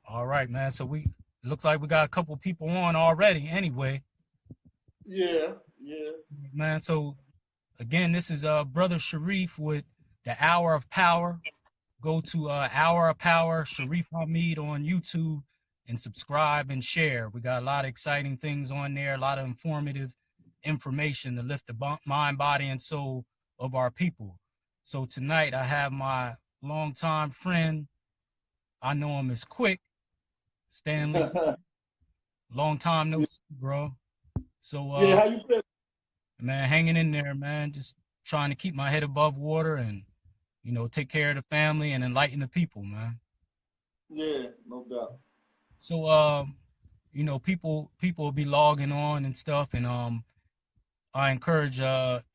All right, man. So it looks like we got a couple people on already anyway. Yeah. Man, so again, this is Brother Sharif with the Hour of Power. Go to Hour of Power, Sharif Hamid on YouTube, and subscribe and share. We got a lot of exciting things on there, a lot of informative information to lift the mind, body, and soul of our people. So tonight I have my longtime friend, I know him as Quick, Stanley. Long time no see, bro. So Yeah, how you been? man, hanging in there, man. Just trying to keep my head above water and take care of the family and enlighten the people, man. Yeah, no doubt. So people will be logging on and stuff, and I encourage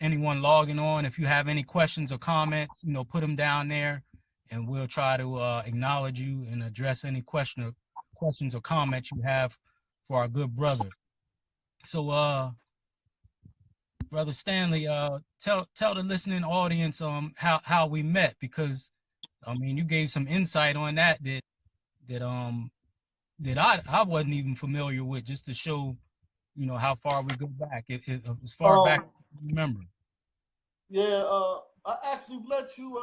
anyone logging on, if you have any questions or comments, put them down there, and we'll try to acknowledge you and address any questions or comments you have for our good brother. So Brother Stanley, tell the listening audience how we met, because I mean you gave some insight on that that I wasn't even familiar with, just to show how far we go back, if as far back Um, as you remember. yeah, I actually met you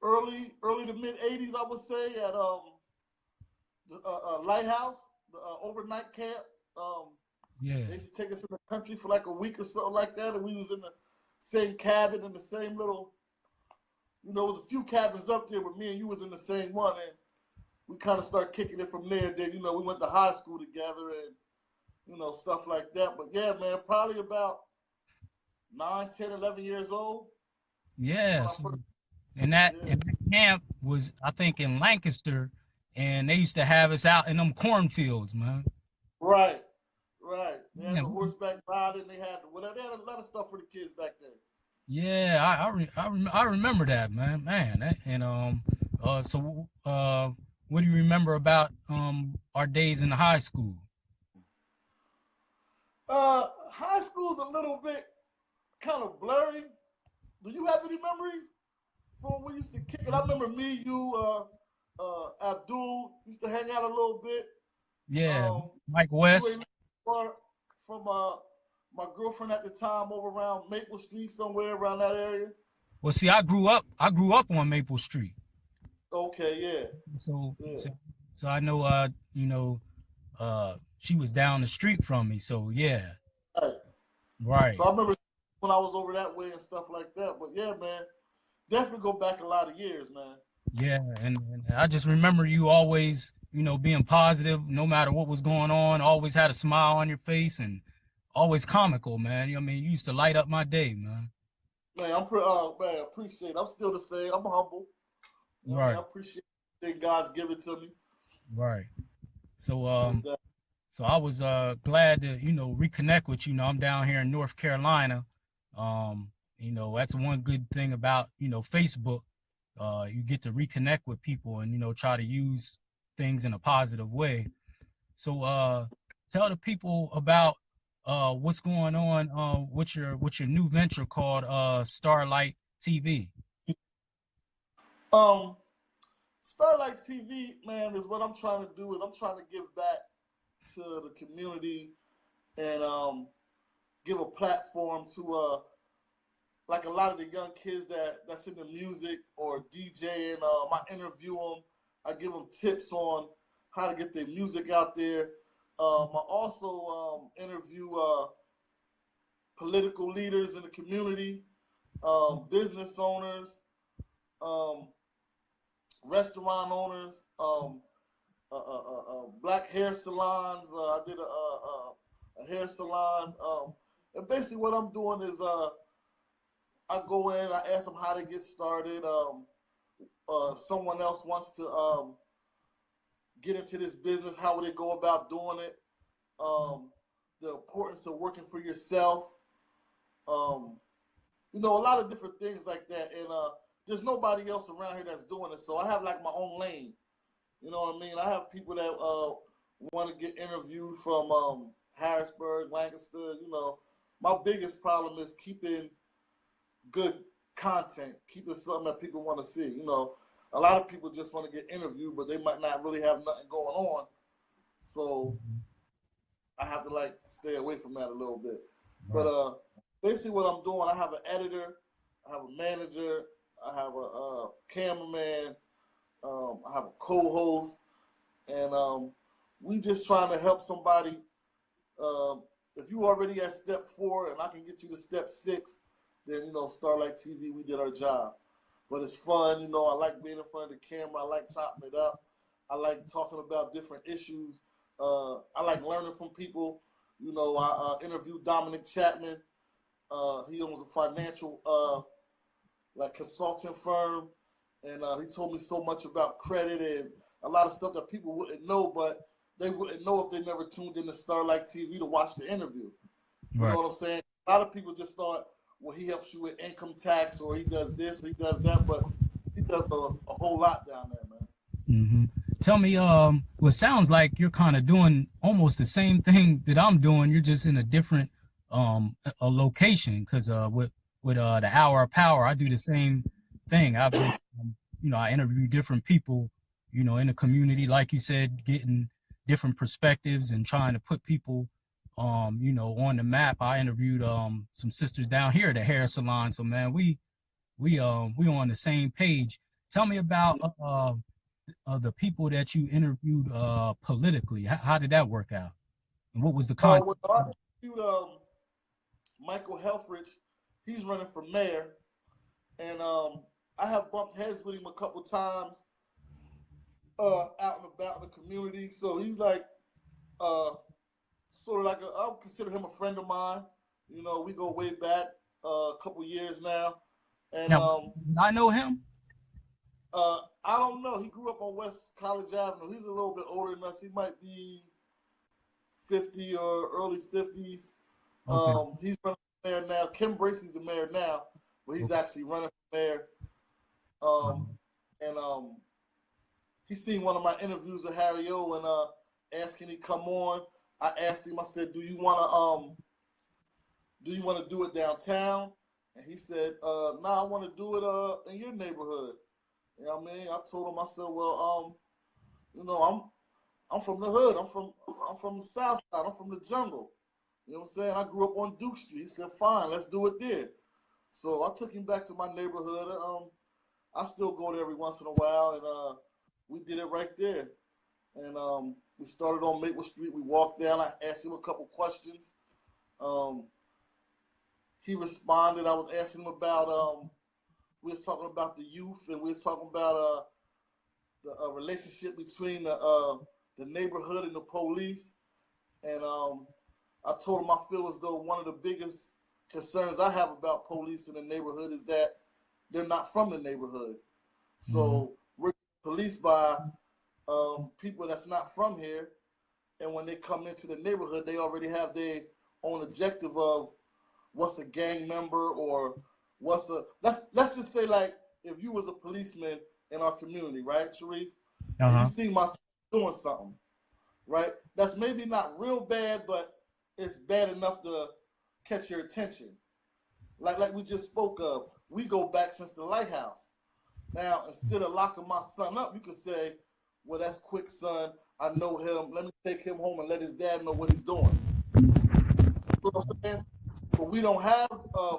early to mid '80s, I would say, at the Lighthouse, the overnight camp. Um, Yeah. they used to take us in the country for like a week or something like that, and we was in the same cabin in the same little. It was a few cabins up there, but me and you was in the same one, and we kind of started kicking it from there. Then we went to high school together, and stuff like that. But yeah, man, probably about 9, 10, 11 years old. Yeah. When I So, first, and that camp was, I think, in Lancaster, and they used to have us out in them cornfields, man. right, right. They had Yeah. the horseback riding. They had whatever. They had a lot of stuff for the kids back then. Yeah, I remember that, man. And so what do you remember about our days in the high school? High school's a little bit kind of blurry. Do you have any memories from when we used to kick it? I remember me, you, Abdul used to hang out a little bit. Yeah, Um, Mike you West. ain't far from my girlfriend at the time over around Maple Street, somewhere around that area. Well, see, I grew up on Maple Street, Okay, yeah, so yeah. so, so I know she was down the street from me, so yeah, Right. So right. I remember when I was over that way and stuff like that. But yeah, man, definitely go back a lot of years, man. Yeah, and I just remember you always, being positive no matter what was going on, always had a smile on your face and always comical, man. I mean, you used to light up my day, man. Man, man, appreciate it. I'm still the same. I'm humble. I mean, I Right, appreciate the thing God's given to me. right. So No doubt. so I was glad to, reconnect with you. I'm down here in North Carolina. That's one good thing about, Facebook. You get to reconnect with people and, try to use things in a positive way. So tell the people about what's going on with your new venture called Starlight TV. Um, Starlight TV, man, is what I'm trying to do. Is I'm trying to give back to the community and give a platform to like a lot of the young kids that's in the music or DJing. I interview them. I give them tips on how to get their music out there. I also interview political leaders in the community, business owners, um, restaurant owners, black hair salons. I did a hair salon. And basically what I'm doing is I go in, I ask them how to get started. If someone else wants to get into this business, how would they go about doing it? The importance of working for yourself. Um, a lot of different things like that. And there's nobody else around here that's doing it, so I have like my own lane. You know what I mean? I have people that want to get interviewed from Harrisburg, Lancaster. My biggest problem is keeping good content, keeping something that people want to see. A lot of people just want to get interviewed, but they might not really have nothing going on. So I have to like stay away from that a little bit. Right. But basically, what I'm doing, I have an editor, I have a manager, I have a cameraman, I have a co-host, and we just trying to help somebody. If you already at step 4 and I can get you to step 6, then Starlight TV, we did our job. But it's fun, I like being in front of the camera. I like chopping it up. I like talking about different issues. I like learning from people. I interviewed Dominic Chapman. He owns a financial like consulting firm, and he told me so much about credit and a lot of stuff that people wouldn't know, but they wouldn't know if they never tuned into Starlight TV to watch the interview. You know Right. what I'm saying? A lot of people just thought, well, he helps you with income tax, or he does this, or he does that, but he does a whole lot down there, man. Mm-hmm. Tell me, well, it sounds like you're kind of doing almost the same thing that I'm doing. You're just in a different a location because with the Hour of Power, I do the same thing. I've been, I interview different people, in the community, like you said, getting different perspectives and trying to put people, on the map. I interviewed some sisters down here at the hair salon. So man, we on the same page. Tell me about the people that you interviewed politically. How did that work out? And what was the content? With our interviewed Michael Helfrich, he's running for mayor, and I have bumped heads with him a couple times out and about in the community. So he's like sort of like I would consider him a friend of mine. We go way back a couple years now, and Now, I know him. I don't know. He grew up on West College Avenue. He's a little bit older than us. He might be 50 or early 50s. Okay. He's running for mayor now. Kim Bracey's the mayor now, but he's actually running for mayor. And he seen one of my interviews with Harry O and asked can he come on. I asked him. I said, "Do you want to do it downtown?" And he said, "Nah, I want to do it in your neighborhood." You know what I mean? I told him. I said, "Well, I'm from the hood. I'm from the South Side. I'm from the jungle. You know what I'm saying? I grew up on Duke Street." He said, "Fine, let's do it there." So I took him back to my neighborhood. I still go there every once in a while, and we did it right there. And we started on Maple Street. We walked down. I asked him a couple questions. Um, he responded. I was asking him about. We was talking about the youth, and we was talking about the relationship between the neighborhood and the police. And I told him I feel as though one of the biggest concerns I have about police in the neighborhood is that they're not from the neighborhood. Mm-hmm. So we're policed by people that's not from here, and when they come into the neighborhood, they already have their own objective of what's a gang member or what's a let's just say like if you was a policeman in our community, right, Sharif, and you Uh-huh. see my son doing something, right? That's maybe not real bad, but it's bad enough to catch your attention. Like we just spoke of, we go back since the lighthouse. Now, instead of locking my son up, you could say, well, that's quick, son. I know him. Let me take him home and let his dad know what he's doing. You know what I'm saying? But we don't have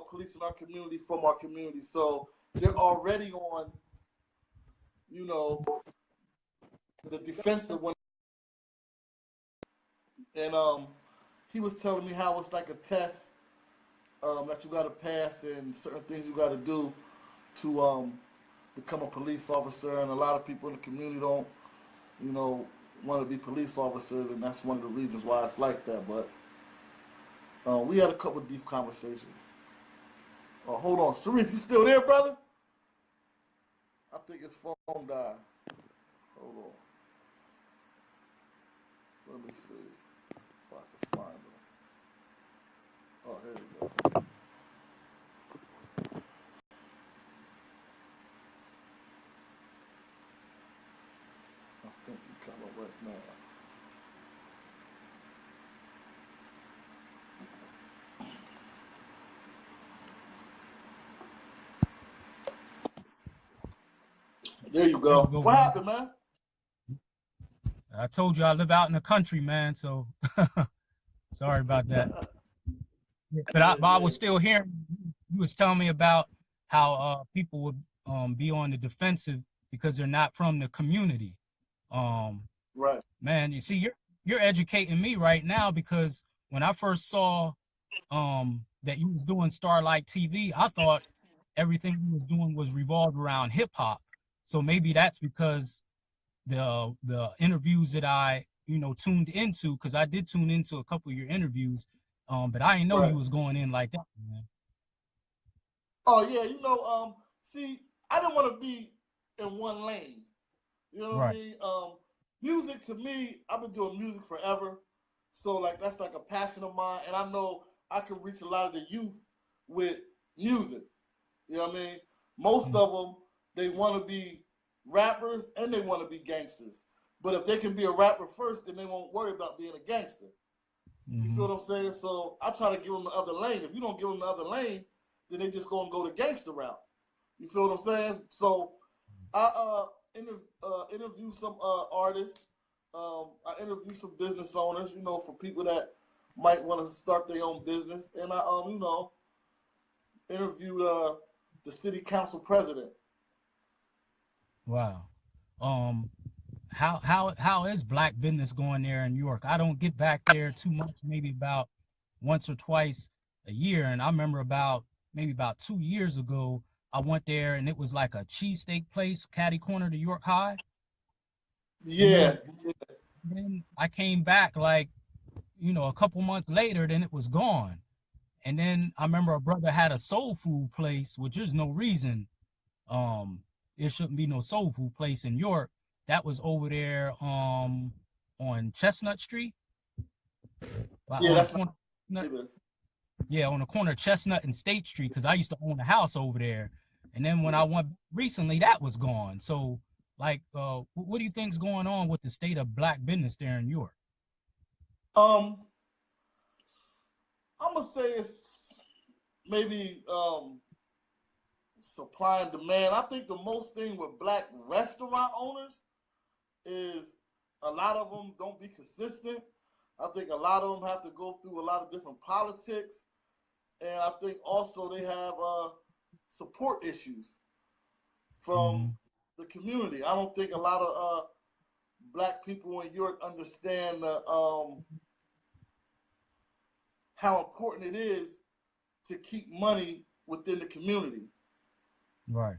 police in our community from our community. So they're already on, you know, the defensive when and he was telling me how it's like a test that you got to pass and certain things you got to do to become a police officer. And a lot of people in the community don't, want to be police officers, and that's one of the reasons why it's like that. But We had a couple deep conversations. Hold on, Sharif, you still there, brother? I think his phone died. Hold on. Let me see if I can find him. Oh, here we go. I think he coming right now. There you There you go. go, What man. happened, man? I told you I live out in the country, man. So sorry about that. But I Yeah. was still hearing you was telling me about how people would be on the defensive because they're not from the community. Um, Right. Man, you see, you're educating me right now because when I first saw that you was doing Starlight TV, I thought everything you was doing was revolved around hip hop. So maybe that's because the interviews that I tuned into, because I did tune into a couple of your interviews, but I didn't know Right. you was going in like that, man. Oh yeah, see, I didn't want to be in one lane. You know what I Right. mean? Music to me, I've been doing music forever. So like that's like a passion of mine, and I know I can reach a lot of the youth with music. You know what I mean? Most of them they want to be rappers and they want to be gangsters. But if they can be a rapper first, then they won't worry about being a gangster. You Mm-hmm. feel what I'm saying? So I try to give them the other lane. If you don't give them the other lane, then they just gonna go the gangster route. You feel what I'm saying? So I interview some artists. I interview some business owners. For people that might want to start their own business, and I interviewed the city council president. Wow. Um, how is black business going there in New York? I don't get back there too much, maybe about once or twice a year. And I remember maybe about 2 years ago, I went there and it was like a cheesesteak place, catty corner to York High. And Yeah, then I came back like, a couple months later, then it was gone. And then I remember a brother had a soul food place, which there's no reason um there shouldn't be no soul food place in York. That was over there on Chestnut Street, yeah, on the that's not corner, either. yeah, on the corner of Chestnut and State Street, because I used to own a house over there. And then when I Yeah. went recently, that was gone. So like, what do you think's going on with the state of black business there in York? Um, I'm gonna say it's maybe supply and demand. I think the most thing with black restaurant owners is a lot of them don't be consistent. I think a lot of them have to go through a lot of different politics, and I think also they have support issues from Mm-hmm. the community. I don't think a lot of black people in Europe understand how important it is to keep money within the community. Right.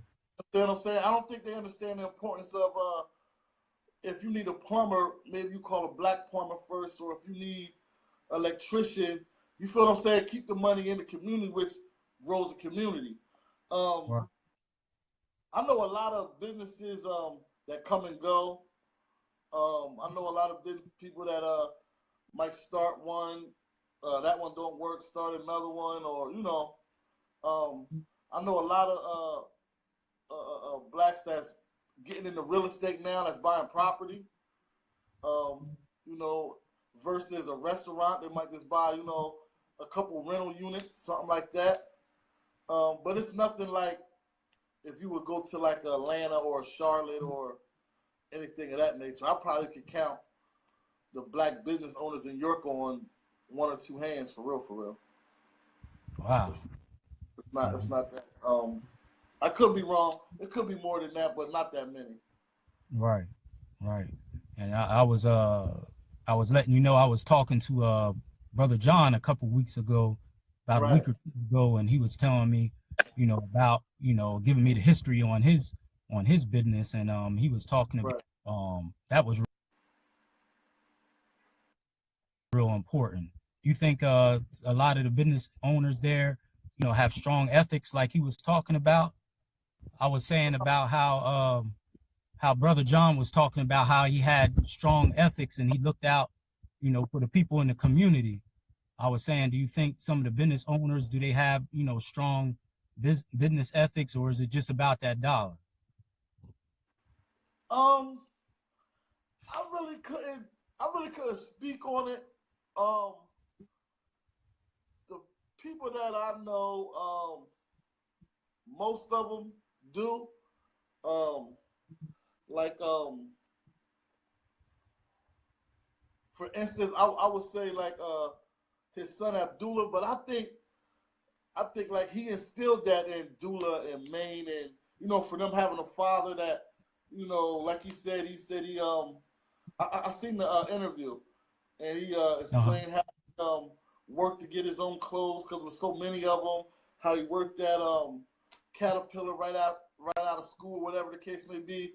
You know what I'm saying? I don't think they understand the importance of if you need a plumber, maybe you call a black plumber first, or if you need an electrician, you feel what I'm saying? Keep the money in the community, which grows the community. Um, Right. I know a lot of businesses that come and go. I know a lot of people that might start one, that one don't work, start another one, or um, I know a lot of blacks that's getting into real estate now, that's buying property. Um, you know, versus a restaurant, they might just buy a couple rental units, something like that. But it's nothing like if you would go to like Atlanta or Charlotte or anything of that nature. I probably could count the black business owners in York on one or two hands, for real, for real. Wow. It's, it's Mhm. not that. I could be wrong. It could be more than that, but not that many. Right. Right. And I was letting you know I was talking to brother John a couple weeks ago, about a Right, week or two ago, and he was telling me, about, giving me the history on his business, and he was talking about right. that was real important, You think a lot of the business owners there, have strong ethics like he was talking about? I was saying about how Brother John was talking about how he had strong ethics and he looked out, for the people in the community. I was saying, do you think some of the business owners, do they have, strong business ethics, or is it just about that dollar? Um, I really couldn't. I really couldn't speak on it. Um, the people that I know, most of them do. Um, like for instance, I would say like his son Abdullah, but I think like he instilled that in Dula and Maine, and for them having a father that like he said he I seen the interview, and he Uh-huh. explained how he worked to get his own clothes because with so many of them, how he worked at Caterpillar right out of school, whatever the case may be.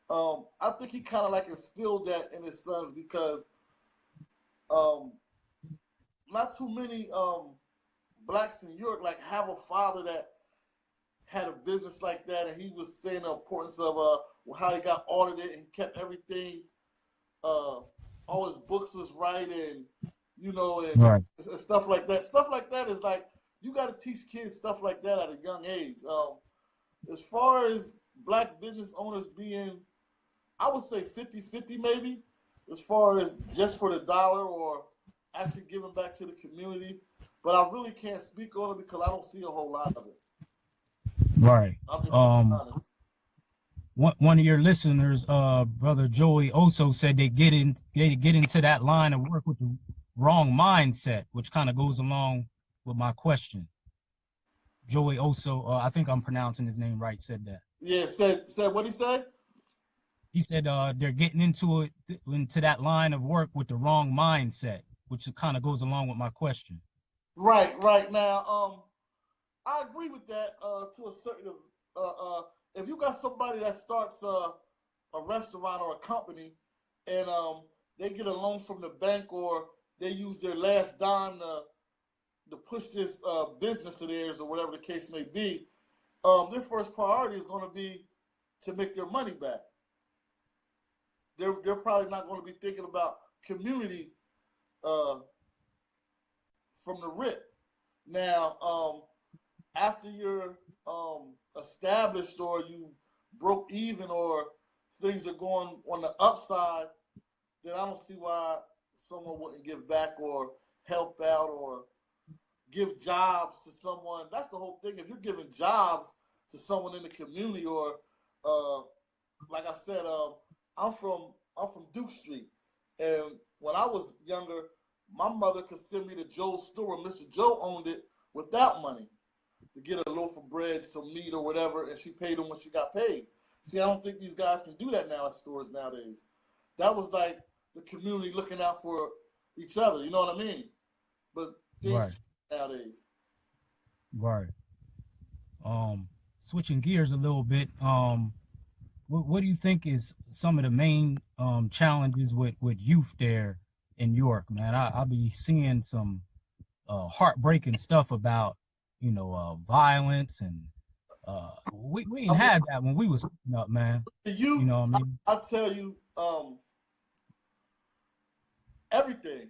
I think he kind of like instilled that in his sons because um, not too many blacks in Europe like have a father that had a business like that, and he was saying the importance of how he got audited and kept everything. Uh, all his books was right, and Right. and stuff like that. Stuff like that is like you got to teach kids stuff like that at a young age. As far as black business owners being, I would say 50-50 maybe, as far as just for the dollar or actually giving back to the community. But I really can't speak on it because I don't see a whole lot of it. Right. I'm just being Um, honest. one of your listeners, Brother Joey, also said they get into that line of work with the wrong mindset, which kind of goes along with my question. Joey also, I think I'm pronouncing his name right, said that. Yeah, said what he said. He said they're getting into that line of work with the wrong mindset, which kind of goes along with my question. Right now. I agree with that to a certain. If you got somebody that starts a restaurant or a company, and they get a loan from the bank or they use their last dime to push this business of theirs or whatever the case may be, their first priority is going to be to make their money back. They're probably not going to be thinking about community uh, from the rip. Now, after you're established or you broke even or things are going on the upside, then I don't see why someone wouldn't give back or help out or give jobs to someone. That's the whole thing. If you're giving jobs to someone in the community or uh, like I said, I'm from Duke Street, and when I was younger, my mother could send me to Joe's store, and Mr. Joe owned it without money to get a loaf of bread, some meat, or whatever, and she paid them when she got paid. See, I don't think these guys can do that now at stores nowadays. That was like the community looking out for each other. You know what I mean? But things Right. change nowadays. Right. Um, Switching gears a little bit. What do you think is some of the main challenges with youth there in York, man? I'll be seeing some heartbreaking stuff about violence and we I didn't mean, have that when we was coming up, man. the You youth, know what I mean? I tell you, everything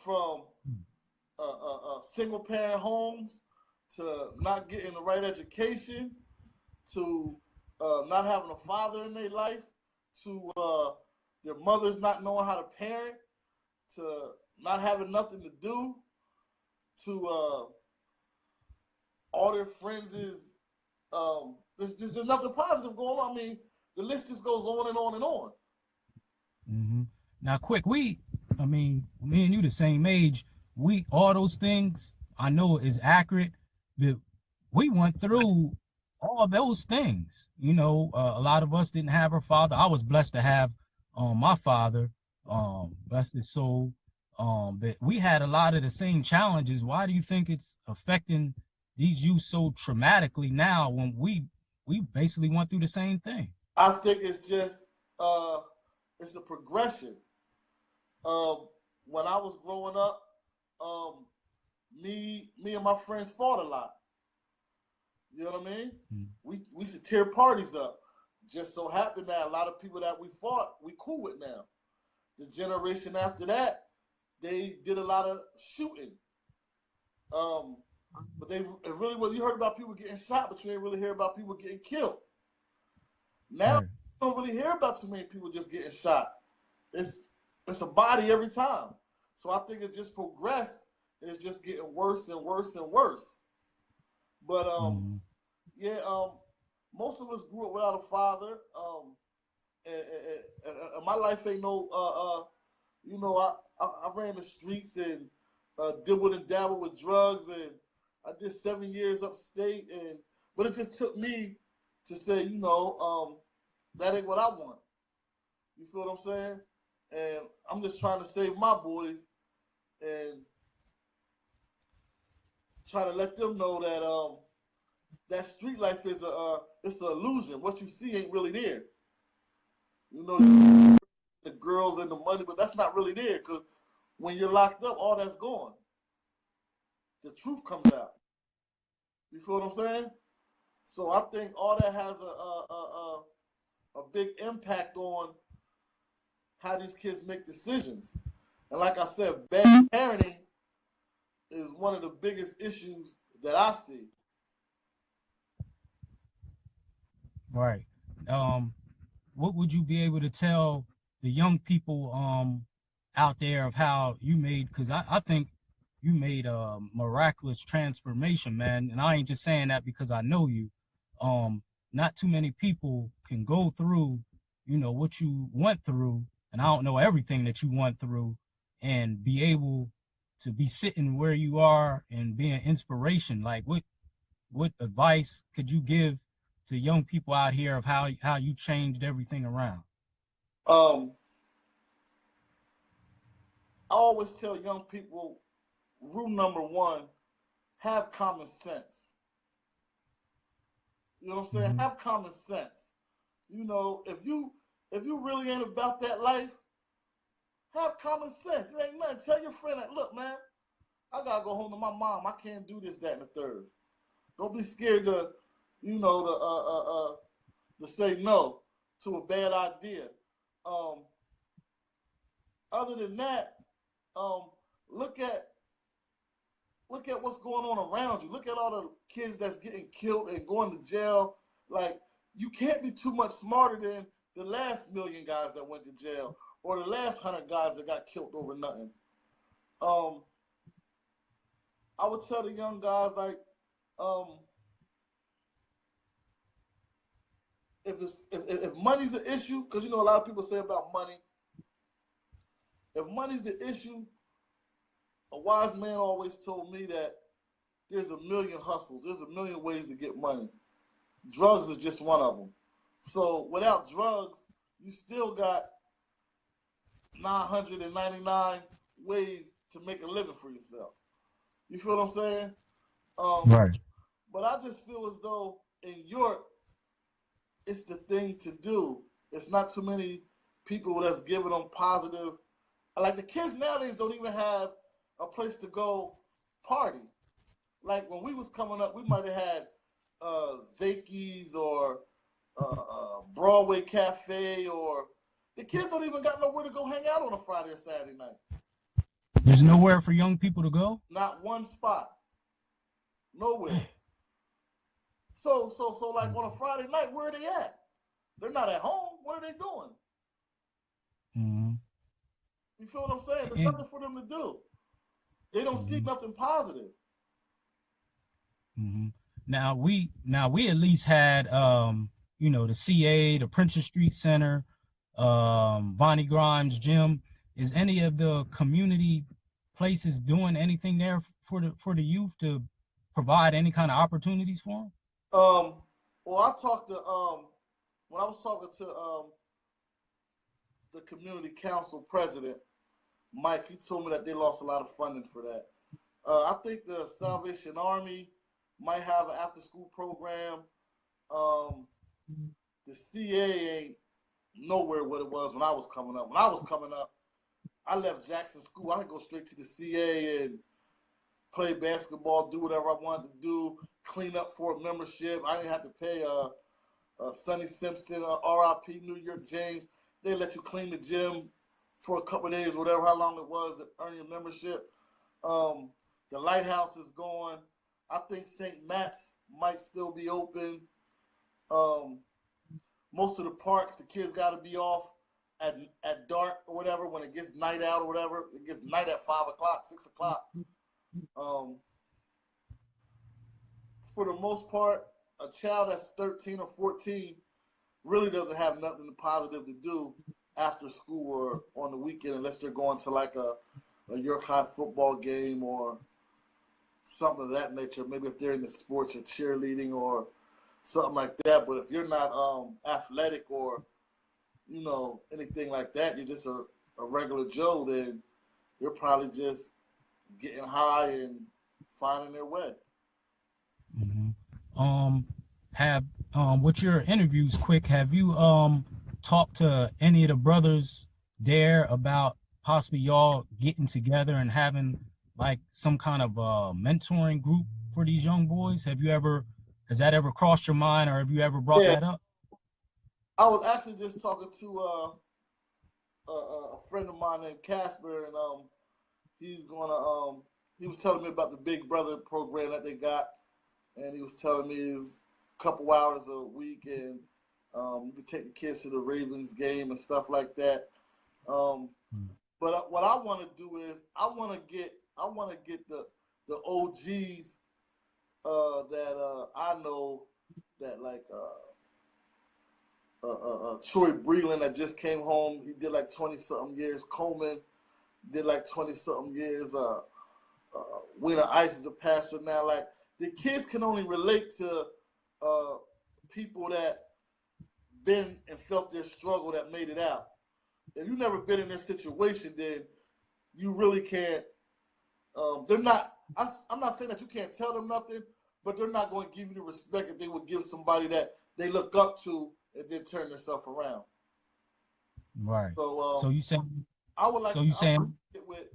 from single parent homes to not getting the right education to not having a father in their life to their mothers not knowing how to parent to not having nothing to do to all their friends is there's nothing positive going on. I mean, the list just goes on and on and on. Hmm. Now, quick, I mean, me and you the same age. We all those things I know is accurate, but we went through all those things. A lot of us didn't have our father. I was blessed to have my father, bless his soul. But we had a lot of the same challenges. Why do you think it's affecting these youth so traumatically now when we basically went through the same thing? I think it's just uh, it's a progression. When I was growing up, um, me and my friends fought a lot. You know what I mean? Mm. We used to tear parties up. Just so happened that a lot of people that we fought, we cool with now. The generation after that, they did a lot of shooting. Um, but it really was. You heard about people getting shot, but you didn't really hear about people getting killed. Now Right. you don't really hear about too many people just getting shot. It's it's a body every time. So I think it just progressed, and it's just getting worse and worse and worse. But Mm. yeah, most of us grew up without a father. And my life ain't no you know, I ran the streets and dibbled and dabbled with drugs, and I did 7 years upstate, and but it just took me to say, that ain't what I want. You feel what I'm saying? And I'm just trying to save my boys and try to let them know that that street life is it's an illusion. What you see ain't really there. You know, you see the girls and the money, but that's not really there because when you're locked up, all that's gone. The truth comes out. You feel what I'm saying? So I think all that has a big impact on how these kids make decisions. And like I said, bad parenting is one of the biggest issues that I see. Right. Um, what would you be able to tell the young people out there of how you made? Because I think you made a miraculous transformation, man. And I ain't just saying that because I know you. Um, Not too many people can go through, what you went through, and I don't know everything that you went through, and be able to be sitting where you are and be an inspiration. Like, what advice could you give to young people out here of how you changed everything around? Um, I always tell young people, rule number one, have common sense. You know what I'm saying? Mm-hmm. Have common sense. If you really ain't about that life, have common sense. It ain't nothing. Tell your friend that, look, man, I gotta go home to my mom. I can't do this, that, and the third. Don't be scared to, you know, to say no to a bad idea. Um, Other than that, um, look at what's going on around you. Look at all the kids that's getting killed and going to jail. Like, you can't be too much smarter than the last million guys that went to jail or the last 100 guys that got killed over nothing. Um, I would tell the young guys, like, um, if money's an issue, because a lot of people say about money. If money's the issue, a wise man always told me that there's a million hustles. There's a million ways to get money. Drugs is just one of them. So without drugs, you still got 999 ways to make a living for yourself. You feel what I'm saying? Um, Right. but I just feel as though in York, it's the thing to do. It's not too many people that's giving them positive. Like, the kids nowadays don't even have a place to go party. Like, when we was coming up, we might have had Zakey's or Broadway Cafe, or the kids don't even got nowhere to go hang out on a Friday or Saturday night. There's nowhere for young people to go. Not one spot, nowhere. So like on a Friday night, where are they at? They're not at home. What are they doing? Mm-hmm. You feel what I'm saying? There's And nothing for them to do. They don't see mm-hmm. nothing positive. Mm-hmm. Now we at least had the CA, the Princess Street Center, Vonnie Grimes Gym. Is any of the community places doing anything there for the youth to provide any kind of opportunities for them? Um, well, I talked to when I was talking to the community council president, Mike. He told me that they lost a lot of funding for that. I think the Salvation Army might have an after school program. Um, the CA ain't nowhere what it was when I was coming up. When I was coming up, I left Jackson School. I could go straight to the CA and play basketball, do whatever I wanted to do, clean up for a membership. I didn't have to pay Sonny Simpson, RIP, New York James. They let you clean the gym for a couple of days, whatever, how long it was to earn your membership. The Lighthouse is gone. I think St. Matt's might still be open. Most of the parks, the kids got to be off at dark or whatever. When it gets night out or whatever, it gets night at 5 o'clock, 6 o'clock. For the most part, a child that's 13 or 14 really doesn't have nothing positive to do after school or on the weekend unless they're going to like a York High football game or something of that nature. Maybe if they're in the sports or cheerleading or something like that. But if you're not athletic or, you know, anything like that, you're just a regular Joe, then you're probably just getting high and finding their way. Have with your interviews, quick, have you talked to any of the brothers there about possibly y'all getting together and having like some kind of mentoring group for these young boys? Has that ever crossed your mind, or have you ever brought that up? I was actually just talking to a friend of mine named Casper, and he was telling me about the Big Brother program that they got, and he was telling me it's a couple hours a week, and you could take the kids to the Ravens game and stuff like that. But what I want to do is I want to get the OGs that I know, that like Troy Breland that just came home. He did like 20-something years. Coleman did like 20-something years. Winter Ice is a pastor now. Like, the kids can only relate to people that been and felt their struggle, that made it out. If you've never been in their situation, then you really can't. I'm not saying that you can't tell them nothing, but they're not going to give you the respect that they would give somebody that they look up to and then turn themselves around. Right. So you saying? I would like. So you saying? Get with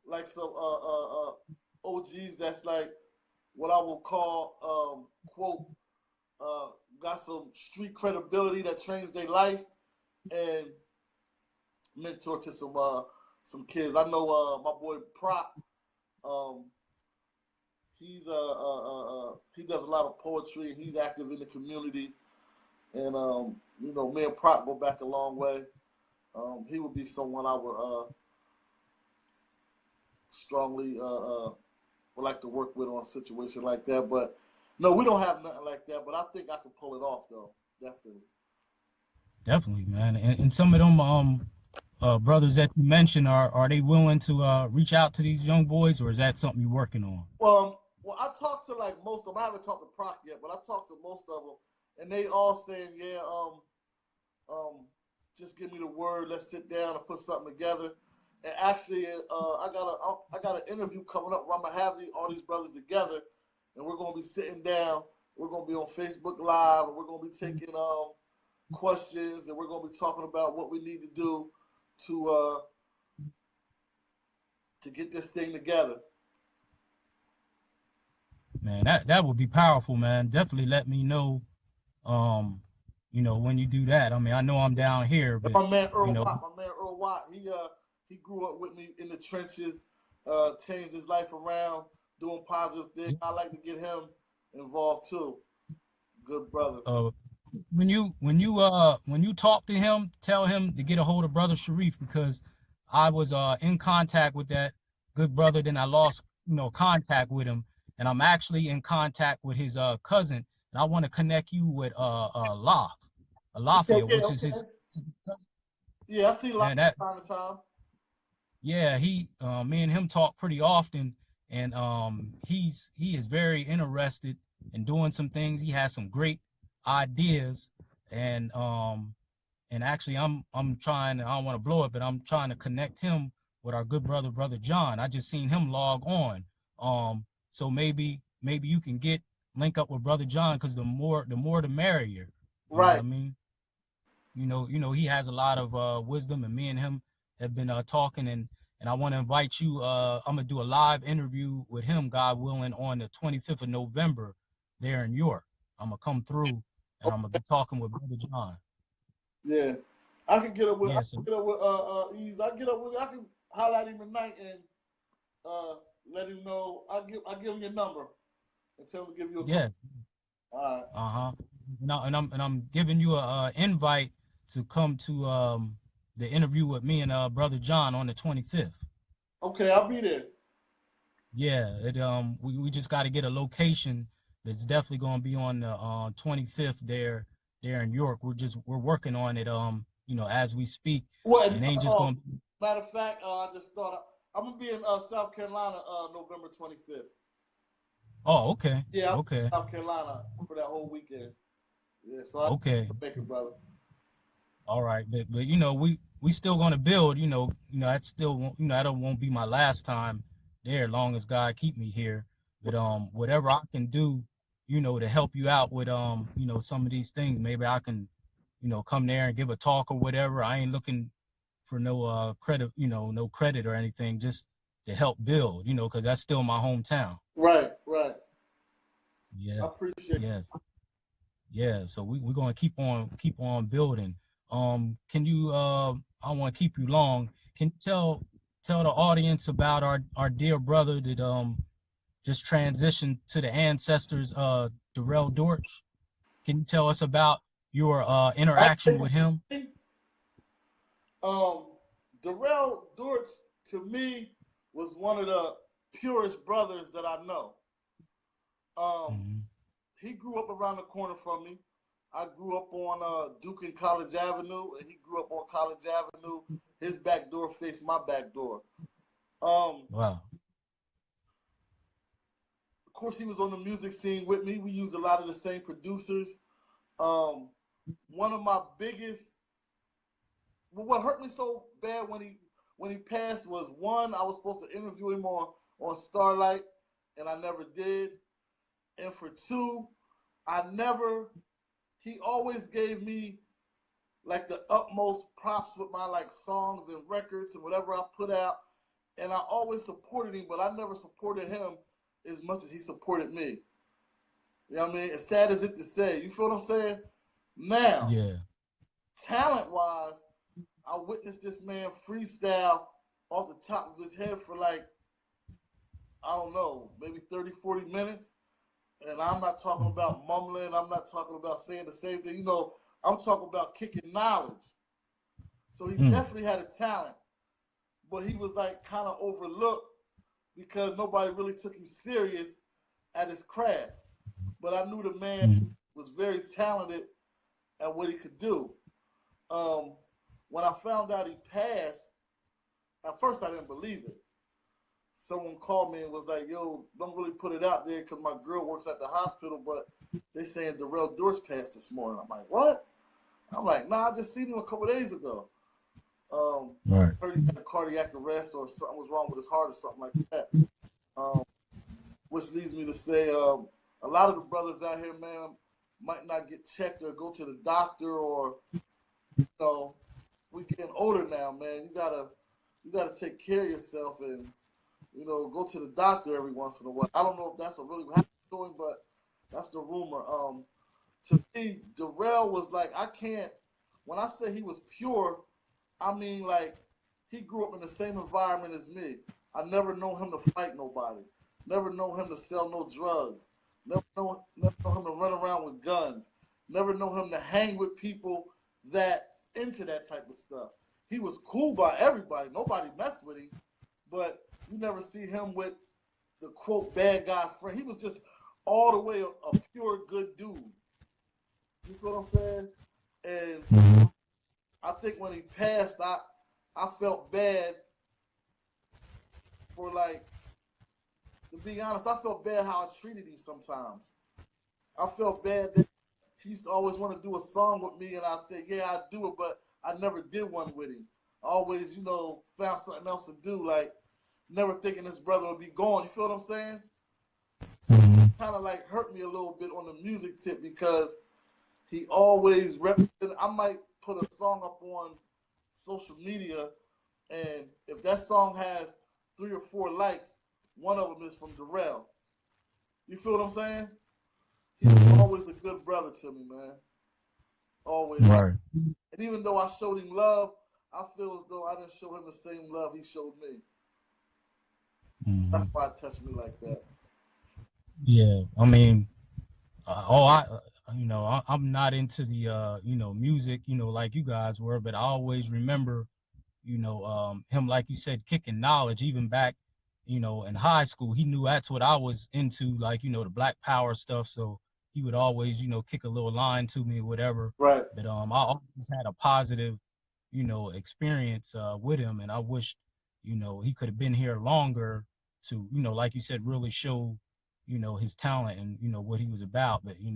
like some OGs that's like what I will call quote got some street credibility, that trains their life, and mentor to some kids. I know my boy Prop. He does a lot of poetry. He's active in the community, and you know, me and Prop go back a long way. He would be someone I would strongly would like to work with on a situation like that. But no, we don't have nothing like that. But I think I can pull it off, though. Definitely, man. And some of them brothers that you mentioned, are they willing to reach out to these young boys, or is that something you're working on? Well, I talked to like most of them. I haven't talked to Proc yet, but I talked to most of them, and they all saying, yeah, just give me the word. Let's sit down and put something together. And actually, I got an interview coming up where I'm gonna have all these brothers together, and we're gonna be sitting down. We're gonna be on Facebook Live, and we're gonna be taking questions, and we're gonna be talking about what we need to do to get this thing together. Man, that would be powerful, man. Definitely let me know, you know, when you do that. I mean, I know I'm down here, but my man Earl you know, Watt, he grew up with me in the trenches, changed his life around, doing positive things. I like to get him involved too. Good brother. When you talk to him, tell him to get a hold of Brother Sharif, because I was in contact with that good brother, then I lost, you know, contact with him, and I'm actually in contact with his cousin, and I want to connect you with Lafayette, which is his cousin. Yeah, I see Lafayette time to time. Yeah, me and him talk pretty often, and he is very interested in doing some things. He has some great ideas, and actually I'm trying, I don't want to blow it, but I'm trying to connect him with our good brother John. I just seen him log on. So maybe you can link up with Brother John, because the more the merrier. You right. know what I mean? You know, he has a lot of wisdom, and me and him have been talking, and I want to invite you. I'm gonna do a live interview with him, God willing, on the 25th of November there in York. I'm gonna come through, and I'm gonna be talking with Brother John. Yeah, I can get up with Yeah, so Ease. I get up with. I can holler at him tonight and uh, let him know. I give him your number and tell him to give you a call. yeah, All right. uh-huh. And I'm giving you a invite to come to the interview with me and Brother John on the 25th. Okay, I'll be there. Yeah, we just got to get a location that's definitely going to be on the 25th there in York. We're working on it as we speak. What? It ain't just going to be. Matter of fact, I just thought I'm gonna be in South Carolina November 25th. Oh, okay. Yeah, I'm Okay. in South Carolina for that whole weekend. Yeah, so I Okay. make it, brother. All right, but we still going to build, that still won't be my last time there, long as God keep me here. But whatever I can do, to help you out with some of these things, maybe I can, come there and give a talk or whatever. I ain't looking for no credit, no credit or anything, just to help build, because that's still my hometown. Right, right. Yeah. I appreciate it. Yes. Yeah, so we're gonna keep on building. Can you I don't want to keep you long. Can you tell the audience about our dear brother that just transitioned to the ancestors, Darrell Dortch? Can you tell us about your interaction with him? Um, Darrell Dortch to me was one of the purest brothers that I know. Um, Mm-hmm. he grew up around the corner from me. I grew up on Duke and College Avenue, and he grew up on College Avenue. His back door faced my back door. Wow. Of course, he was on the music scene with me. We used a lot of the same producers. One of my biggest, what hurt me so bad when he passed was, one, I was supposed to interview him on Starlight, and I never did. And for two, he always gave me like the utmost props with my like songs and records and whatever I put out. And I always supported him, but I never supported him as much as he supported me. You know what I mean? As sad as it to say, you feel what I'm saying? Now, Yeah. talent-wise, I witnessed this man freestyle off the top of his head for like, I don't know, maybe 30, 40 minutes. And I'm not talking about mumbling. I'm not talking about saying the same thing. I'm talking about kicking knowledge. So he definitely had a talent, but he was like kind of overlooked because nobody really took him serious at his craft. But I knew the man was very talented at what he could do. When I found out he passed, at first I didn't believe it. Someone called me and was like, yo, don't really put it out there because my girl works at the hospital, but they saying Darrell Dortch passed this morning. I'm like, what? I'm like, nah, I just seen him a couple days ago. Right. Heard he had a cardiac arrest or something was wrong with his heart or something like that. Which leads me to say a lot of the brothers out here, man, might not get checked or go to the doctor, or we getting older now, man. You gotta take care of yourself and go to the doctor every once in a while. I don't know if that's what really happened to him, but that's the rumor. To me, Darrell was like, when I say he was pure, I mean like he grew up in the same environment as me. I never know him to fight nobody. Never know him to sell no drugs. Never know him to run around with guns. Never know him to hang with people that's into that type of stuff. He was cool by everybody. Nobody messed with him, but you never see him with the quote bad guy friend. He was just all the way a pure good dude. You feel what I'm saying? And I think when he passed, I felt bad for, like, to be honest, I felt bad how I treated him sometimes. I felt bad that he used to always want to do a song with me, and I said, yeah, I'd do it, but I never did one with him. I always, found something else to do, like, never thinking this brother would be gone. You feel what I'm saying? Kind of like hurt me a little bit on the music tip because he always represented. I might put a song up on social media And if that song has 3 or 4 likes, one of them is from Darrell. You feel what I'm saying? He was Mm-hmm. always a good brother to me, man. Always. Right. And even though I showed him love, I feel as though I didn't show him the same love he showed me. Mm-hmm. That's why it touched me like that. Yeah. I mean, I'm not into the, music, like you guys were, but I always remember, him, like you said, kicking knowledge even back, in high school. He knew that's what I was into, like, the Black Power stuff. So he would always, kick a little line to me or whatever. Right. But I always had a positive, experience with him. And I wish, he could have been here longer to, like you said, really show, his talent and, what he was about. But, we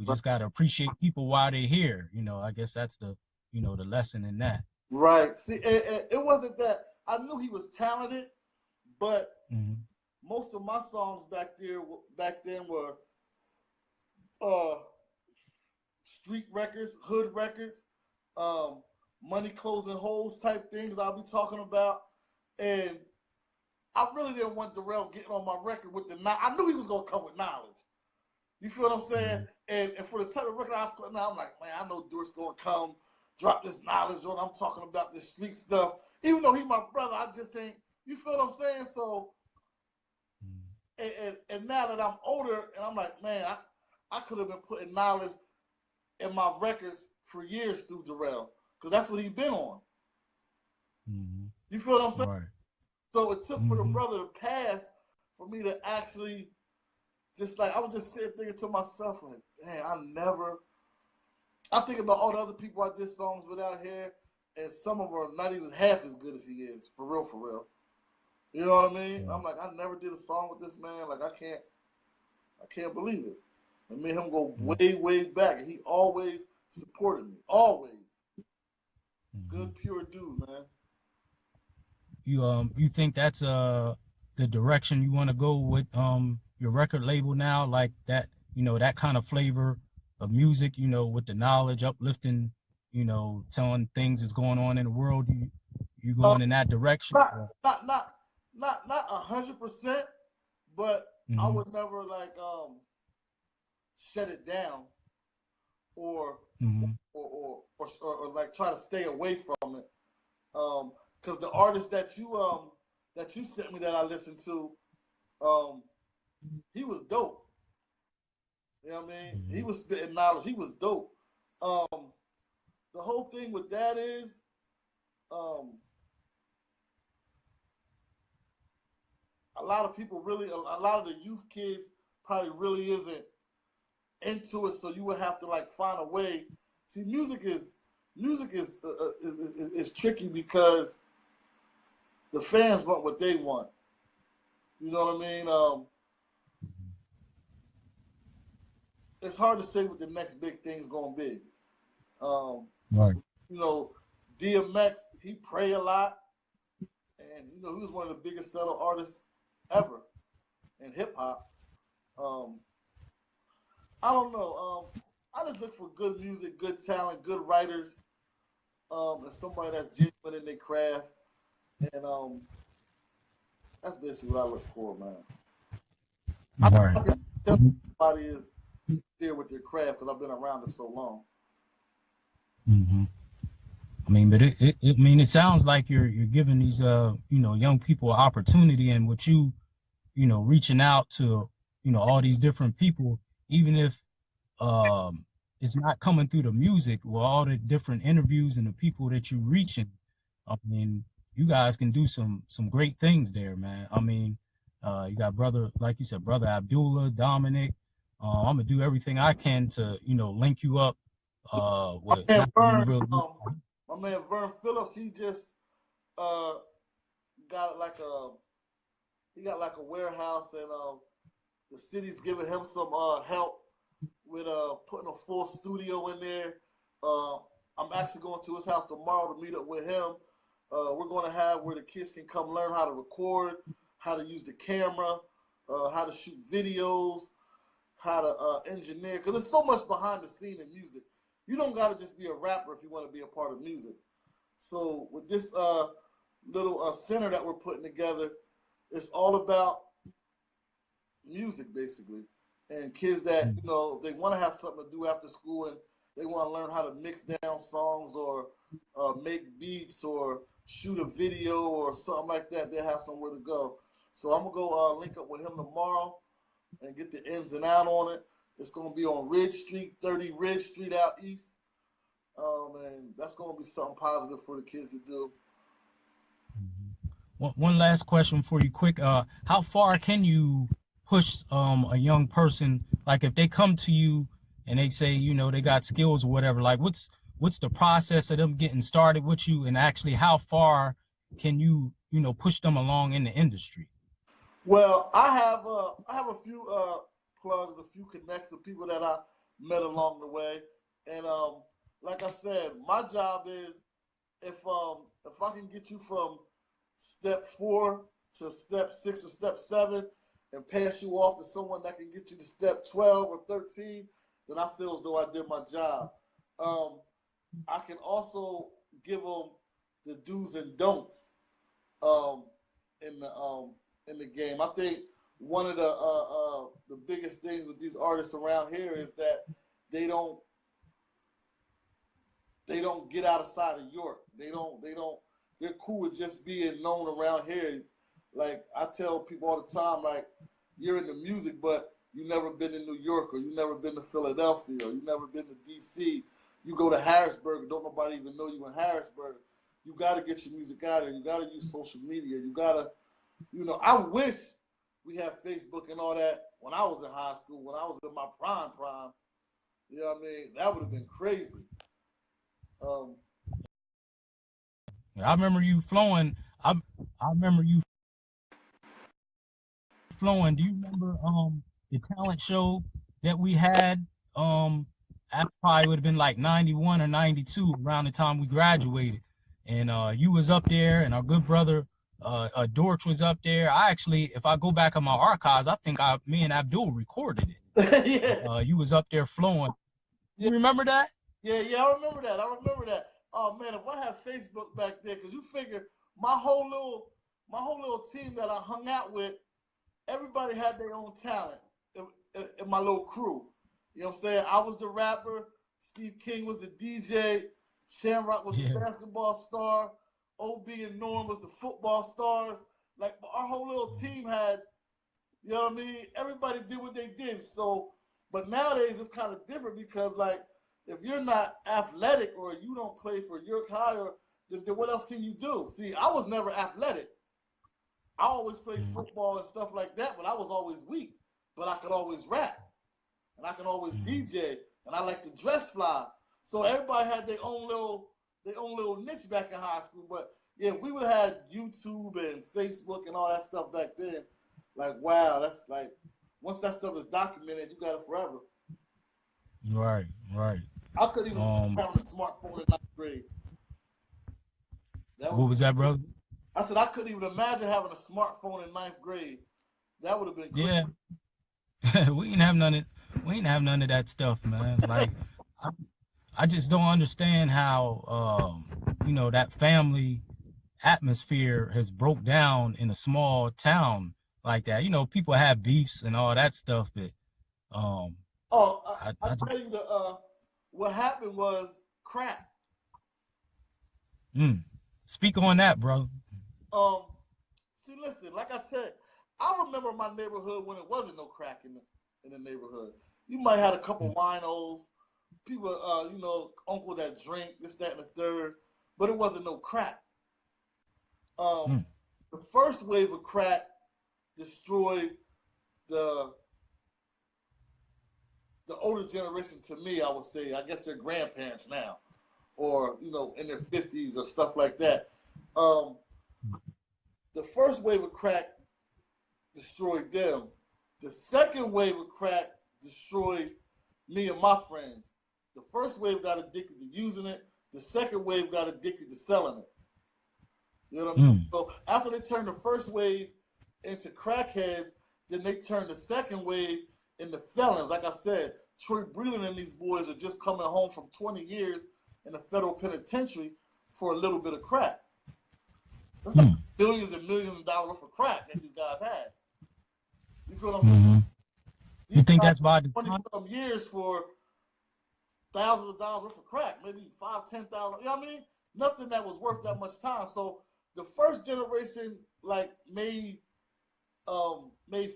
Right. just got to appreciate people while they're here. I guess that's the, the lesson in that. Right. See, it wasn't that I knew he was talented, but Mm-hmm. most of my songs back then were uh, street records, hood records, um, money closing holes type things I'll be talking about, and I really didn't want Darrell getting on my record with the. I knew he was gonna come with knowledge. You feel what I'm saying? Mm-hmm. And for the type of record I was putting out, I'm like, man, I know Durt's gonna come, drop this knowledge on. I'm talking about this street stuff. Even though he my brother, I just ain't. You feel what I'm saying? So, and now that I'm older, and I'm like, man, I could have been putting knowledge in my records for years through Darrell, because that's what he's been on. Mm-hmm. You feel what I'm saying? Right. So it took for the Mm-hmm. brother to pass for me to actually just like I was just sitting thinking to myself, like, man, I think about all the other people I did songs with out here, and some of them are not even half as good as he is, for real, for real. You know what I mean? Yeah. I'm like, I never did a song with this man. Like, I can't believe it. And me and him go Mm-hmm. way, way back, and he always supported me, always. Mm-hmm. Good, pure dude, man. You think that's the direction you want to go with your record label now, like that, that kind of flavor of music, with the knowledge, uplifting, telling things is going on in the world. You Uh, going in that direction? not, not, not, not 100%, but I Mm-hmm. would never like shut it down or Mm-hmm. or like try to stay away from it. Because the artist that you sent me that I listened to, um, he was dope. You know what I mean? He Mm-hmm. was spitting knowledge. He was dope. The whole thing with that is, um, a lot of people really, a lot of the youth kids probably really isn't into it. So you would have to like find a way. See, music is tricky because the fans want what they want. You know what I mean? It's hard to say what the next big thing's gonna be. Um, Right. you know, DMX, he pray a lot, and he was one of the biggest seller artists ever in hip hop. Um, I don't know. I just look for good music, good talent, good writers, and somebody that's genuine in their craft, and that's basically what I look for, man. Right. I can tell somebody is sincere with their craft because I've been around it so long. Mm-hmm. I mean, but I mean, it sounds like you're giving these young people an opportunity, and what reaching out to all these different people, even if um it's not coming through the music, well, all the different interviews and the people that you're reaching, I mean, you guys can do some great things there, man. I mean, you got brother, like you said, brother Abdullah, Dominic. I'm gonna do everything I can to link you up My with man not even Vern, real. my man Vern Phillips, he just uh, got like a warehouse, and the city's giving him some help with putting a full studio in there. Uh, I'm actually going to his house tomorrow to meet up with him. We're going to have where the kids can come learn how to record, how to use the camera, how to shoot videos, how to engineer. Because there's so much behind the scene in music. You don't got to just be a rapper if you want to be a part of music. So with this little center that we're putting together, it's all about music basically, and kids that they want to have something to do after school and they want to learn how to mix down songs or make beats or shoot a video or something like that. They have somewhere to go. So I'm gonna go link up with him tomorrow and get the ins and out on it. It's gonna be on Ridge Street, 30 Ridge Street out east. And that's gonna be something positive for the kids to do. One last question for you, quick. How far can you push a young person? Like if they come to you and they say, they got skills or whatever, like what's the process of them getting started with you, and actually how far can you, push them along in the industry? Well, I have a few plugs, a few connects of people that I met along the way, and like I said, my job is if I can get you from step 4 to step 6 or step 7 and pass you off to someone that can get you to step 12 or 13, then I feel as though I did my job. I can also give them the do's and don'ts um, in the game. I think one of the biggest things with these artists around here is that they don't get outside of York. They're cool with just being known around here. Like I tell people all the time, like you're in the music, but you never been to New York, or you never been to Philadelphia, or you never been to DC. You go to Harrisburg, don't nobody even know you in Harrisburg. You got to get your music out there. You got to use social media. You got to, I wish we had Facebook and all that when I was in high school, when I was in my prime. You know what I mean? That would have been crazy. I remember you flowing. I remember you flowing. Do you remember the talent show that we had? I probably would have been like 91 or 92 around the time we graduated. And you was up there, and our good brother Dorch was up there. I actually, if I go back in my archives, I think me and Abdul recorded it. Yeah. You was up there flowing. Yeah. You remember that? Yeah, I remember that. Oh man, if I had Facebook back there, because you figure my whole little team that I hung out with, everybody had their own talent in my little crew. You know what I'm saying? I was the rapper, Steve King was the DJ, Shamrock was the basketball star, OB and Norm was the football stars. Like our whole little team had, you know what I mean? Everybody did what they did. So, but nowadays it's kind of different because like if you're not athletic or you don't play for York High, then what else can you do? See, I was never athletic. I always played football and stuff like that, but I was always weak. But I could always rap, and I could always DJ, and I like to dress fly. So everybody had their own little niche back in high school. But yeah, if we would have had YouTube and Facebook and all that stuff back then, like wow, that's like once that stuff is documented, you got it forever. Right. I couldn't even having a smartphone in 9th grade. What was that, brother? I said I couldn't even imagine having a smartphone in 9th grade. That would have been crazy. Yeah. we ain't have none of that stuff, man. Like I just don't understand how that family atmosphere has broke down in a small town like that. People have beefs and all that stuff, but I'll tell you what happened was crack. Speak on that, bro. See, listen, like I said, I remember my neighborhood when it wasn't no crack in the neighborhood. You might have a couple winos, people, uncle that drink, this, that, and the third, but it wasn't no crack. The first wave of crack destroyed the older generation to me, I would say. I guess their grandparents now, or, in their 50s or stuff like that. The first wave of crack destroyed them. The second wave of crack destroyed me and my friends. The first wave got addicted to using it. The second wave got addicted to selling it. You know what I mean? So after they turned the first wave into crackheads, then they turned the second wave into felons. Like I said, Troy Breland and these boys are just coming home from 20 years in the federal penitentiary for a little bit of crack. That's like Hmm. billions and millions of dollars worth of crack that these guys had. You feel what I'm saying? Mm-hmm. You These think guys that's by 20 design? some years for thousands of dollars worth of crack, maybe 5, 10,000. You know what I mean? Nothing that was worth that much time. So the first generation like made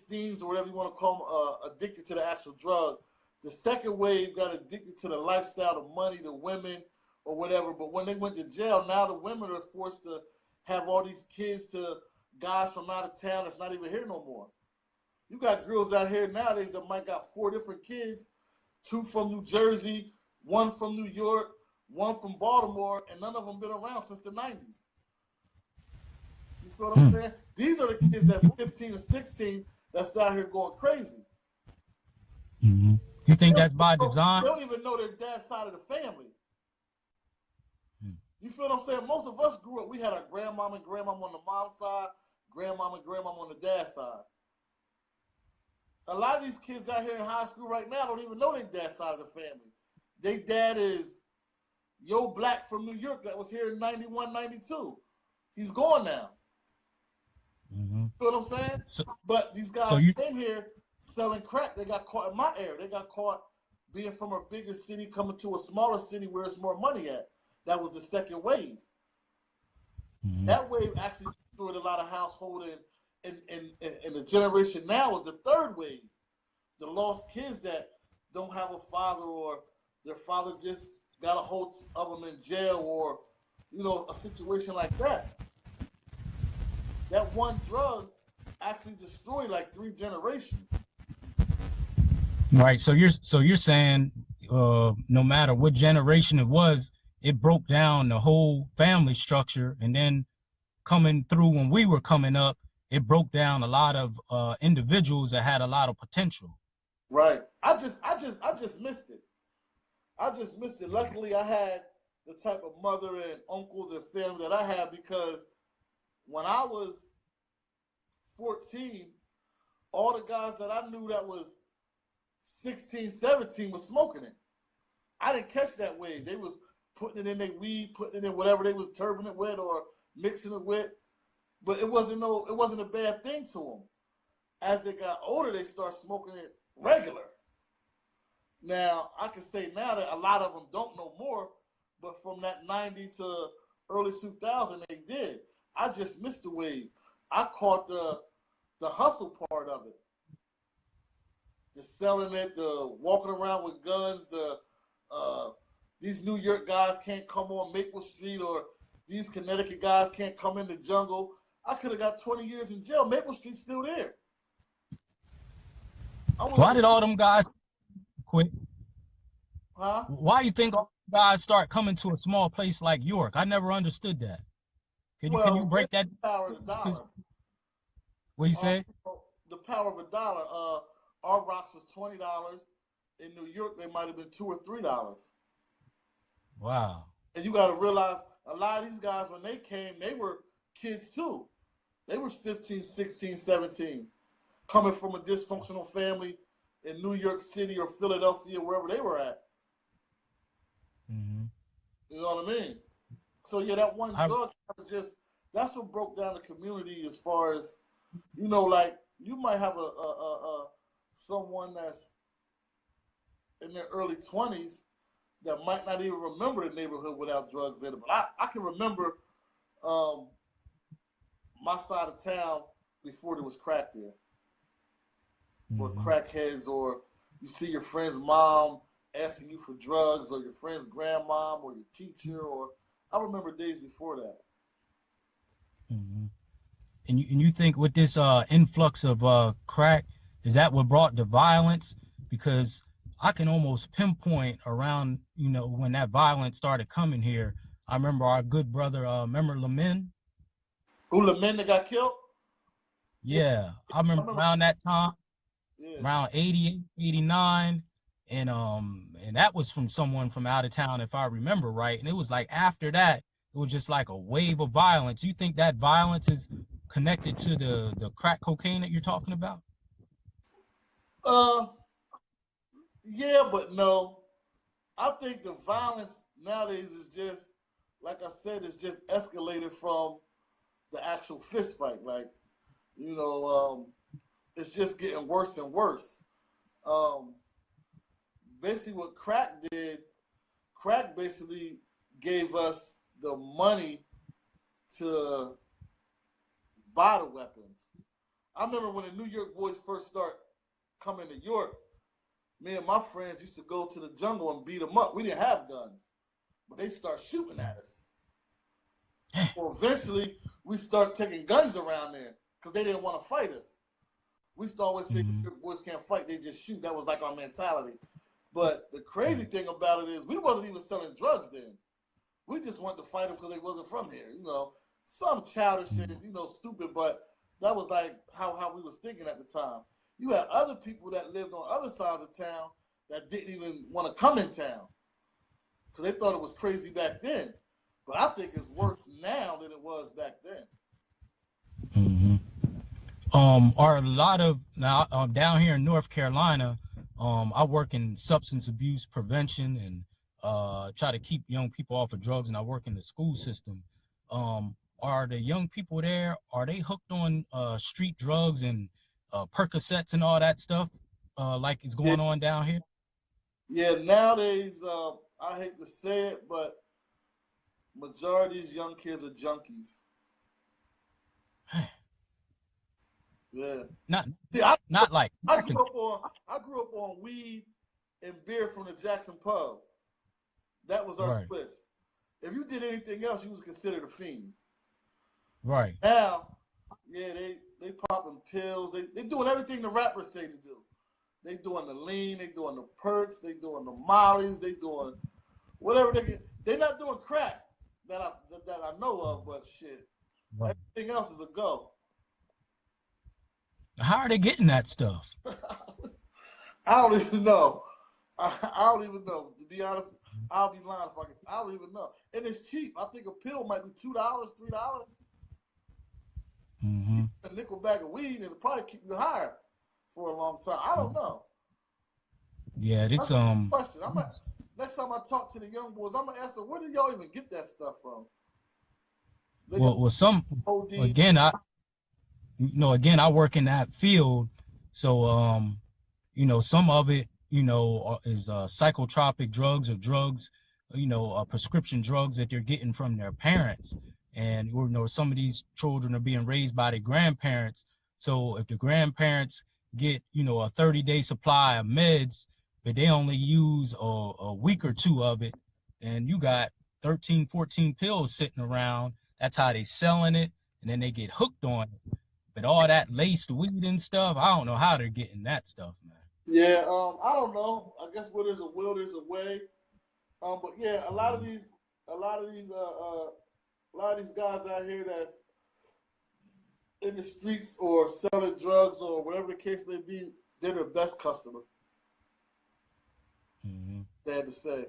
fiends or whatever you want to call them addicted to the actual drug. The second wave got addicted to the lifestyle, the money, the women, or whatever. But when they went to jail, now the women are forced to have all these kids to guys from out of town that's not even here no more. You got girls out here nowadays that might got 4 different kids, 2 from New Jersey, 1 from New York, 1 from Baltimore, and none of them been around since the 90s. You feel what I'm Hmm. saying? These are the kids that's 15 or 16 that's out here going crazy. Mm-hmm. You They think don't, that's by they design? don't even know their dad's side of the family. Hmm. You feel what I'm saying? Most of us grew up, we had our grandmom and grandmom on the mom's side, grandmom and grandmom on the dad's side. A lot of these kids out here in high school right now don't even know their dad's side of the family. Their dad is Yo Black from New York that was here in 91, 92. He's gone now. Mm-hmm. You know what I'm saying? So, But these so guys you, came here selling crack. They got caught in my area. They got caught being from a bigger city coming to a smaller city where there's more money at. That was the second wave. mm-hmm. That wave actually destroyed a lot of households, and the generation now is the third wave. The lost kids that don't have a father, or their father just got a hold of them in jail, or a situation like that. That one drug actually destroyed like 3 generations. Right. So you're saying, no matter what generation it was, it broke down the whole family structure, and then coming through when we were coming up, it broke down a lot of individuals that had a lot of potential. Right. I just missed it. I just missed it. Luckily, I had the type of mother and uncles and family that I had, because when I was 14, all the guys that I knew that was 16, 17 was smoking it. I didn't catch that wave. They was putting it in their weed, putting it in whatever they was turbing it with or mixing it with. But it wasn't a bad thing to them. As they got older, they start smoking it regular. Now, I can say now that a lot of them don't know more, but from that 90 to early 2000, they did. I just missed the wave. I caught the hustle part of it. The selling it, the walking around with guns, uh, these New York guys can't come on Maple Street, or these Connecticut guys can't come in the jungle. I could have got 20 years in jail. Maple Street's still there. I was Why on did the all them guys quit? huh? Why you think all guys start coming to a small place like York? I never understood that. Can you Well, break that? the power of the Because dollar. what you Our, say? the power of a dollar. Our rocks was $20. In New York, they might have been $2 or $3. Wow. And you got to realize a lot of these guys, when they came, they were kids too. They were 15, 16, 17, coming from a dysfunctional family in New York City or Philadelphia, wherever they were at. Mm-hmm. You know what I mean? So yeah, that one I drug just that's what broke down the community. As far as like you might have a someone that's in their early 20s that might not even remember the neighborhood without drugs in it. But I can remember um, my side of town before there was crack there, or mm-hmm. crackheads, or you see your friend's mom asking you for drugs, or your friend's grandmom, or your teacher, or I remember days before that. Mm-hmm. And you think with this influx of crack, is that what brought the violence? Because I can almost pinpoint around, when that violence started coming here. I remember our good brother, remember Lamin? Who, the men that got killed? Yeah, Yeah, I I remember remember. around that time, Yeah, around 88, 89, and that was from someone from out of town, if I remember right. And it was like after that, it was just like a wave of violence. You think that violence is connected to the crack cocaine that you're talking about? uh, yeah, but no. I think the violence nowadays is just like I said, it's just escalated from the actual fist fight. Like, you know, it's just getting worse and worse. Um, Basically, what crack did, crack basically gave us the money to buy the weapons. I remember when the New York boys first start coming to York, me and my friends used to go to the jungle and beat them up. We didn't have guns, but they start shooting at us. Well, eventually, we start taking guns around there because they didn't want to fight us. We used to always say, Mm-hmm. boys can't fight, they just shoot. That was like our mentality. But the crazy thing about it is we wasn't even selling drugs then. We just wanted to fight them because they wasn't from here. You know, some childish shit, you know, stupid, but that was like how we was thinking at the time. You had other people that lived on other sides of town that didn't even want to come in town because they thought it was crazy back then. But I think it's worse now than it was back then. Mm-hmm. Are a lot of now down here in North Carolina, I work in substance abuse prevention and try to keep young people off of drugs, and I work in the school system. Are the young people there, are they hooked on street drugs and Percocets and all that stuff like it's Yeah, going on down here? yeah. Nowadays, I hate to say it, but majority of these young kids are junkies. Yeah. Not See, not like I crack grew and up on I grew up on weed and beer from the Jackson pub. That was our right, twist. If you did anything else, you was considered a fiend. right. Now, yeah, they popping pills. They doing everything the rappers say to do. They doing the lean. They doing the perks. They doing the mollies. They doing whatever they can. They not doing crack that I know of. But shit, Right. everything else is a go. How are they getting that stuff? I don't even know. I don't even know. To be honest, I'll be lying if I can. I don't even know. And it's cheap. I think a pill might be $2, $3. Mm-hmm. A nickel bag of weed, and it'll probably keep you higher for a long time. I don't know. Yeah, it's That's a good question. Next time I talk to the young boys, I'm gonna ask them, where do y'all even get that stuff from? They got well some OD. again again I work in that field, so some of it is psychotropic drugs or drugs, prescription drugs that they're getting from their parents, and some of these children are being raised by their grandparents. So if the grandparents get a 30-day supply of meds, but they only use a week or two of it, and you got 13, 14 pills sitting around. That's how they selling it, and then they get hooked on it. But all that laced weed and stuff, I don't know how they're getting that stuff, man. Yeah, I don't know. I guess where there's a will, there's a way. But yeah, a lot of these, a lot of these guys out here that's in the streets or selling drugs or whatever the case may be, they're their best customer. Mm-hmm. Sad to say.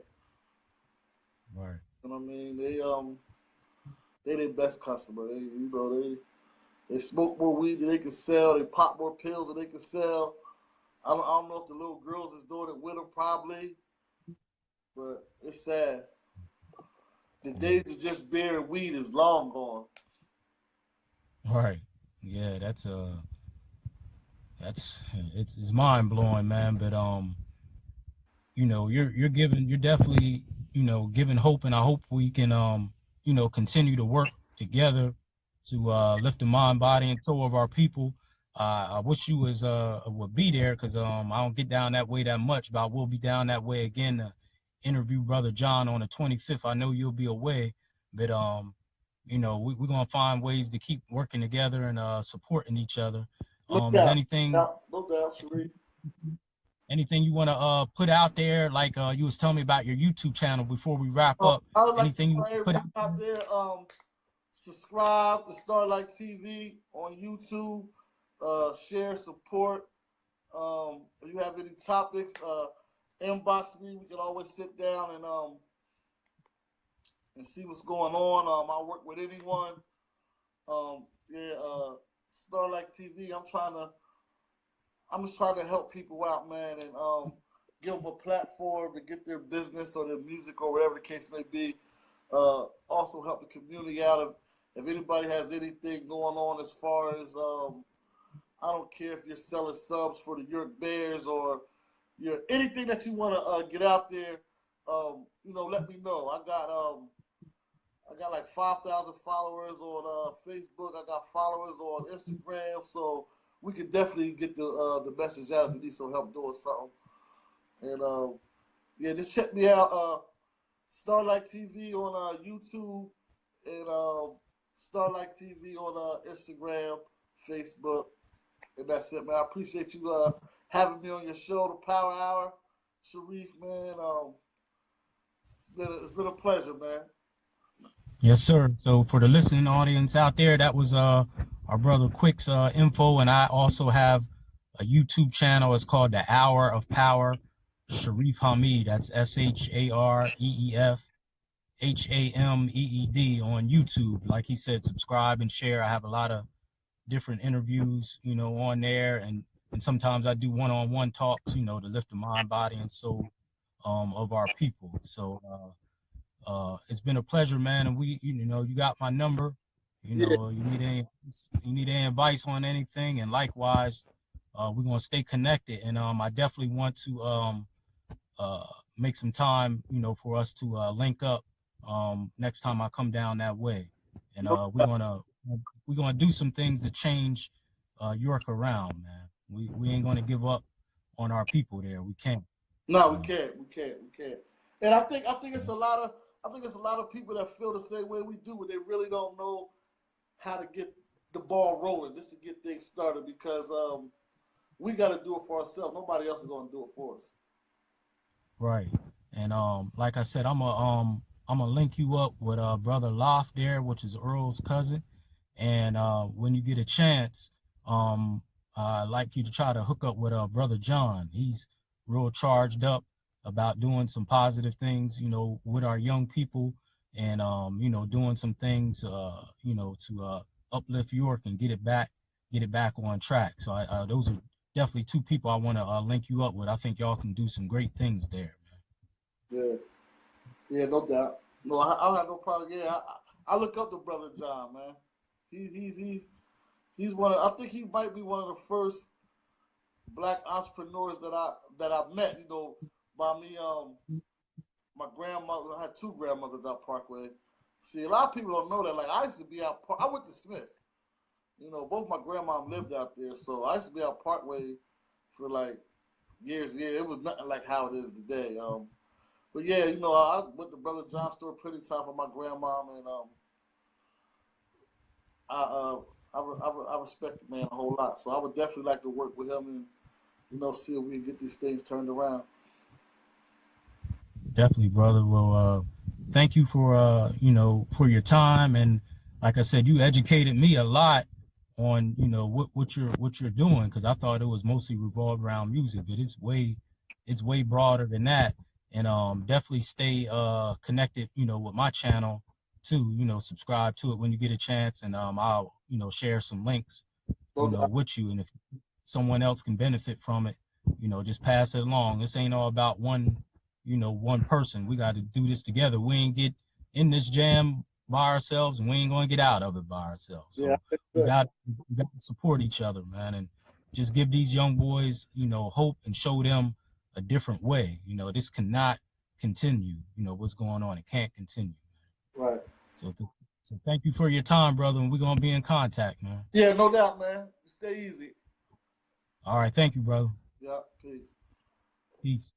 Right. You know what I mean? They their best customer. They smoke more weed than they can sell. They pop more pills than they can sell. I don't know if the little girls is doing it with them, probably, but it's sad. The Yeah. days of just beer and weed is long gone. Right. Yeah, that's it's mind blowing, man. But you're definitely, giving hope, and I hope we can continue to work together to lift the mind, body, and soul of our people. I wish you would be there, because I don't get down that way that much, but I will be down that way again to interview Brother John on the 25th. I know you'll be away, but we're gonna find ways to keep working together and supporting each other. No Is doubt, anything no doubt, Sheree. anything you want to put out there, like you was telling me about your YouTube channel before we wrap up? I would like to Anything you tell put everybody out out there? there, subscribe to Starlight TV on YouTube. Share, support. If you have any topics, inbox me. We can always sit down and see what's going on. I work with anyone. Yeah, Starlight TV. I'm just trying to help people out, man, and give them a platform to get their business or their music or whatever the case may be also help the community out. If anybody has anything going on as far as I don't care if you're selling subs for the York Bears or anything that you want to get out there, let me know. I got like 5,000 followers on Facebook. I got followers on Instagram, so we can definitely get the message out if you need some help doing something. And yeah, just check me out. Starlight TV on YouTube and Starlight TV on Instagram, Facebook, and that's it, man. I appreciate you having me on your show, The Power Hour, Sharif, man. It's been a pleasure, man. Yes, sir. So for the listening audience out there, that was our brother Quick's info, and I also have a YouTube channel. It's called The Hour of Power, Sharif Hameed. That's ShareefHameed on YouTube. Like he said, subscribe and share. I have a lot of different interviews, on there, and sometimes I do one-on-one talks, to lift the mind, body, and soul of our people. So it's been a pleasure, man. And you got my number. You need any advice on anything, and likewise, we're gonna stay connected. And I definitely want to make some time, for us to link up next time I come down that way. And we're gonna do some things to change York around, man. We ain't gonna give up on our people there. We can't. No, we can't. And I think it's a lot of people that feel the same way we do, but they really don't know how to get the ball rolling, just to get things started, because we got to do it for ourselves. Nobody else is going to do it for us. Right. And like I said, I'm gonna link you up with brother Loft there, which is Earl's cousin. And when you get a chance, I'd like you to try to hook up with brother John. He's real charged up about doing some positive things, with our young people, and doing some things, to uplift York and get it back on track. So those are definitely two people I want to link you up with. I think y'all can do some great things there, man. Yeah, no doubt. No, I have no problem. Yeah, I look up to brother John, man. He's one of, I think he might be one of the first black entrepreneurs that I met. By me, my grandmother, I had two grandmothers out Parkway. See, a lot of people don't know that. Like, I used to be out, I went to Smith. Both my grandma lived out there, so I used to be out Parkway for like years. Yeah, it was nothing like how it is today. But yeah, I went to Brother John's store plenty of time for my grandma, and I respect the man a whole lot. So I would definitely like to work with him and see if we can get these things turned around. Definitely, brother. Well, thank you for for your time, and like I said, you educated me a lot on what you're doing, because I thought it was mostly revolved around music, but it's way broader than that. And definitely stay connected, with my channel too. Subscribe to it when you get a chance, and I'll share some links with you, and if someone else can benefit from it, just pass it along. This ain't all about one person. We got to do this together. We ain't get in this jam by ourselves, and we ain't going to get out of it by ourselves. So we got to support each other, man, and just give these young boys, hope, and show them a different way. This cannot continue. What's going on. It can't continue. Right. So thank you for your time, brother, and we're going to be in contact, man. Yeah, no doubt, man. Stay easy. All right. Thank you, brother. Yeah, peace. Peace.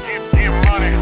Get money.